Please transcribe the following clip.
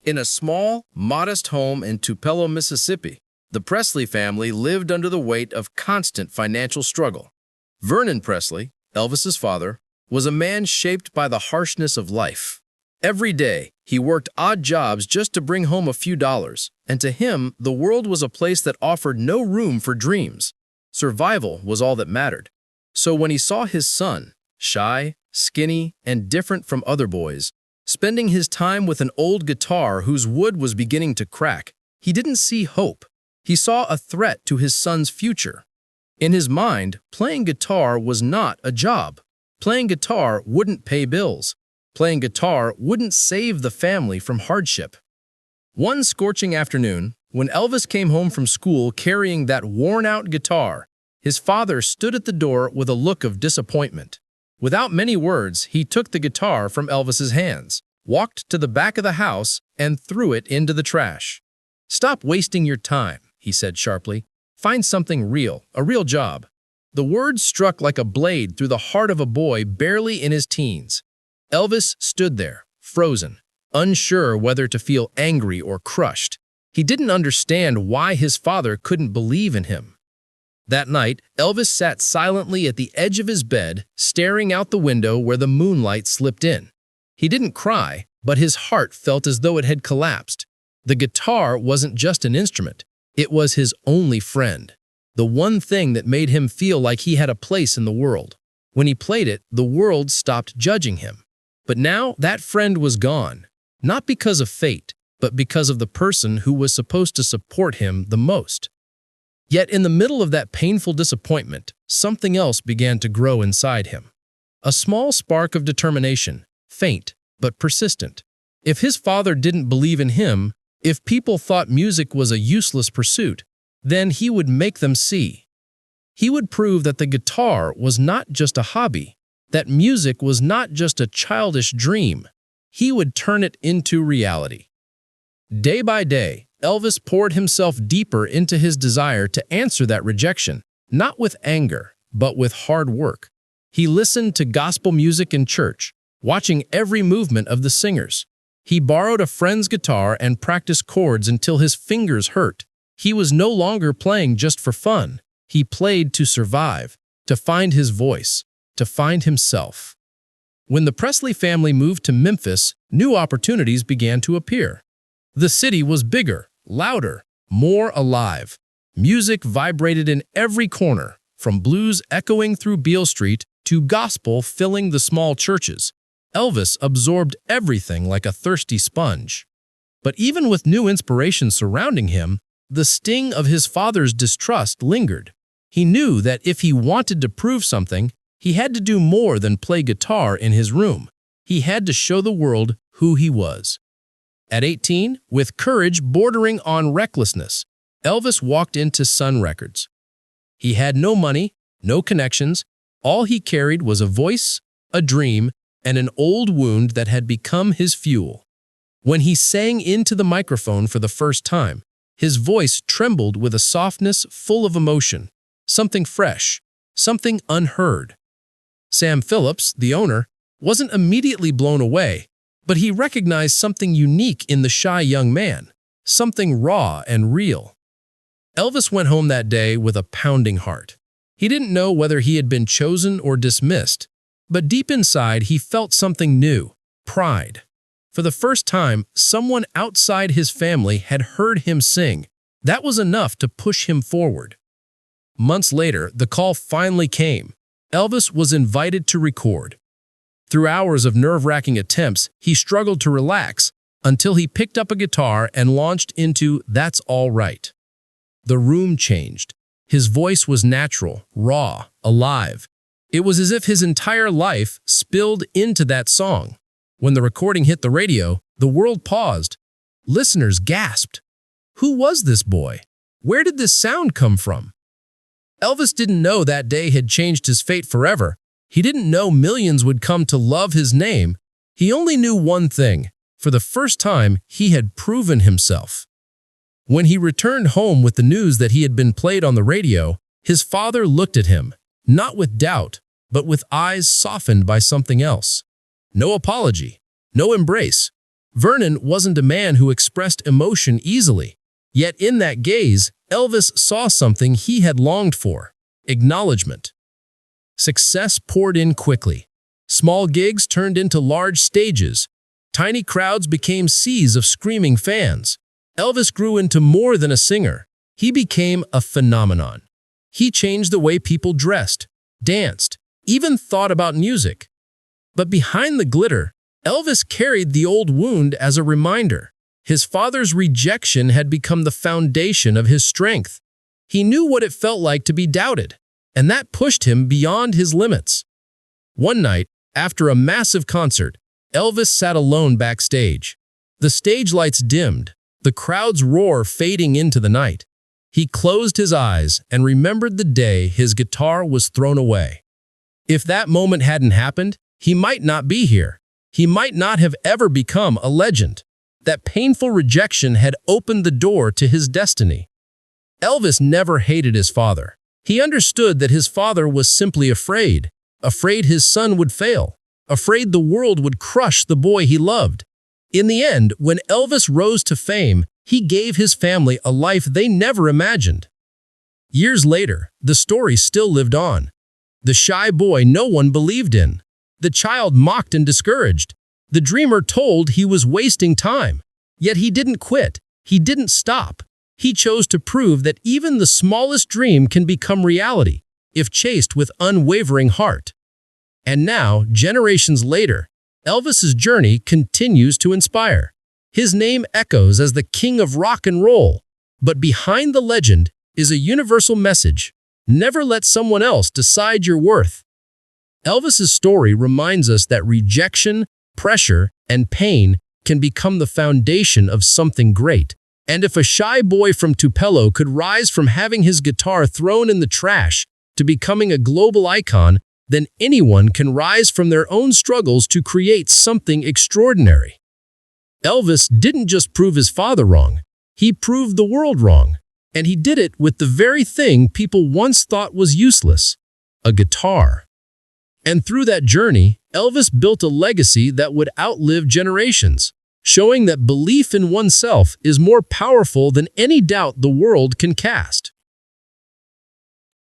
In a small, modest home in Tupelo, Mississippi, the Presley family lived under the weight of constant financial struggle. Vernon Presley, Elvis's father, was a man shaped by the harshness of life. Every day, he worked odd jobs just to bring home a few dollars, and to him, the world was a place that offered no room for dreams. Survival was all that mattered. So when he saw his son, shy, skinny, and different from other boys, spending his time with an old guitar whose wood was beginning to crack, he didn't see hope. He saw a threat to his son's future. In his mind, playing guitar was not a job. Playing guitar wouldn't pay bills. Playing guitar wouldn't save the family from hardship. One scorching afternoon, when Elvis came home from school carrying that worn-out guitar, his father stood at the door with a look of disappointment. Without many words, he took the guitar from Elvis's hands, walked to the back of the house, and threw it into the trash. "Stop wasting your time," he said sharply. "Find something real, a real job." The words struck like a blade through the heart of a boy barely in his teens. Elvis stood there, frozen, unsure whether to feel angry or crushed. He didn't understand why his father couldn't believe in him. That night, Elvis sat silently at the edge of his bed, staring out the window where the moonlight slipped in. He didn't cry, but his heart felt as though it had collapsed. The guitar wasn't just an instrument. It was his only friend, the one thing that made him feel like he had a place in the world. When he played it, the world stopped judging him. But now that friend was gone, not because of fate, but because of the person who was supposed to support him the most. Yet in the middle of that painful disappointment, something else began to grow inside him. A small spark of determination, faint but persistent. If his father didn't believe in him, if people thought music was a useless pursuit, then he would make them see. He would prove that the guitar was not just a hobby, that music was not just a childish dream. He would turn it into reality. Day by day, Elvis poured himself deeper into his desire to answer that rejection, not with anger, but with hard work. He listened to gospel music in church, watching every movement of the singers. He borrowed a friend's guitar and practiced chords until his fingers hurt. He was no longer playing just for fun. He played to survive, to find his voice, to find himself. When the Presley family moved to Memphis, new opportunities began to appear. The city was bigger, louder, more alive. Music vibrated in every corner, from blues echoing through Beale Street to gospel filling the small churches. Elvis absorbed everything like a thirsty sponge. But even with new inspiration surrounding him, the sting of his father's distrust lingered. He knew that if he wanted to prove something, he had to do more than play guitar in his room. He had to show the world who he was. At 18, with courage bordering on recklessness, Elvis walked into Sun Records. He had no money, no connections. All he carried was a voice, a dream, and an old wound that had become his fuel. When he sang into the microphone for the first time, his voice trembled with a softness full of emotion, something fresh, something unheard. Sam Phillips, the owner, wasn't immediately blown away, but he recognized something unique in the shy young man, something raw and real. Elvis went home that day with a pounding heart. He didn't know whether he had been chosen or dismissed, but deep inside he felt something new, pride. For the first time, someone outside his family had heard him sing. That was enough to push him forward. Months later, the call finally came. Elvis was invited to record. Through hours of nerve-wracking attempts, he struggled to relax until he picked up a guitar and launched into "That's All Right." The room changed. His voice was natural, raw, alive. It was as if his entire life spilled into that song. When the recording hit the radio, the world paused. Listeners gasped. Who was this boy? Where did this sound come from? Elvis didn't know that day had changed his fate forever. He didn't know millions would come to love his name. He only knew one thing. For the first time, he had proven himself. When he returned home with the news that he had been played on the radio, his father looked at him, not with doubt, but with eyes softened by something else. No apology, no embrace. Vernon wasn't a man who expressed emotion easily. Yet in that gaze, Elvis saw something he had longed for: acknowledgement. Success poured in quickly. Small gigs turned into large stages. Tiny crowds became seas of screaming fans. Elvis grew into more than a singer. He became a phenomenon. He changed the way people dressed, danced, even thought about music. But behind the glitter, Elvis carried the old wound as a reminder. His father's rejection had become the foundation of his strength. He knew what it felt like to be doubted, and that pushed him beyond his limits. One night, after a massive concert, Elvis sat alone backstage. The stage lights dimmed, the crowd's roar fading into the night. He closed his eyes and remembered the day his guitar was thrown away. If that moment hadn't happened, he might not be here. He might not have ever become a legend. That painful rejection had opened the door to his destiny. Elvis never hated his father. He understood that his father was simply afraid his son would fail, afraid the world would crush the boy he loved. In the end, when Elvis rose to fame, he gave his family a life they never imagined. Years later, the story still lived on. The shy boy no one believed in. The child mocked and discouraged. The dreamer told he was wasting time. Yet he didn't quit. He didn't stop. He chose to prove that even the smallest dream can become reality if chased with unwavering heart. And now, generations later, Elvis's journey continues to inspire. His name echoes as the king of rock and roll. But behind the legend is a universal message: never let someone else decide your worth. Elvis's story reminds us that rejection, pressure, and pain can become the foundation of something great. And if a shy boy from Tupelo could rise from having his guitar thrown in the trash to becoming a global icon, then anyone can rise from their own struggles to create something extraordinary. Elvis didn't just prove his father wrong, he proved the world wrong. And he did it with the very thing people once thought was useless: a guitar. And through that journey, Elvis built a legacy that would outlive generations, showing that belief in oneself is more powerful than any doubt the world can cast.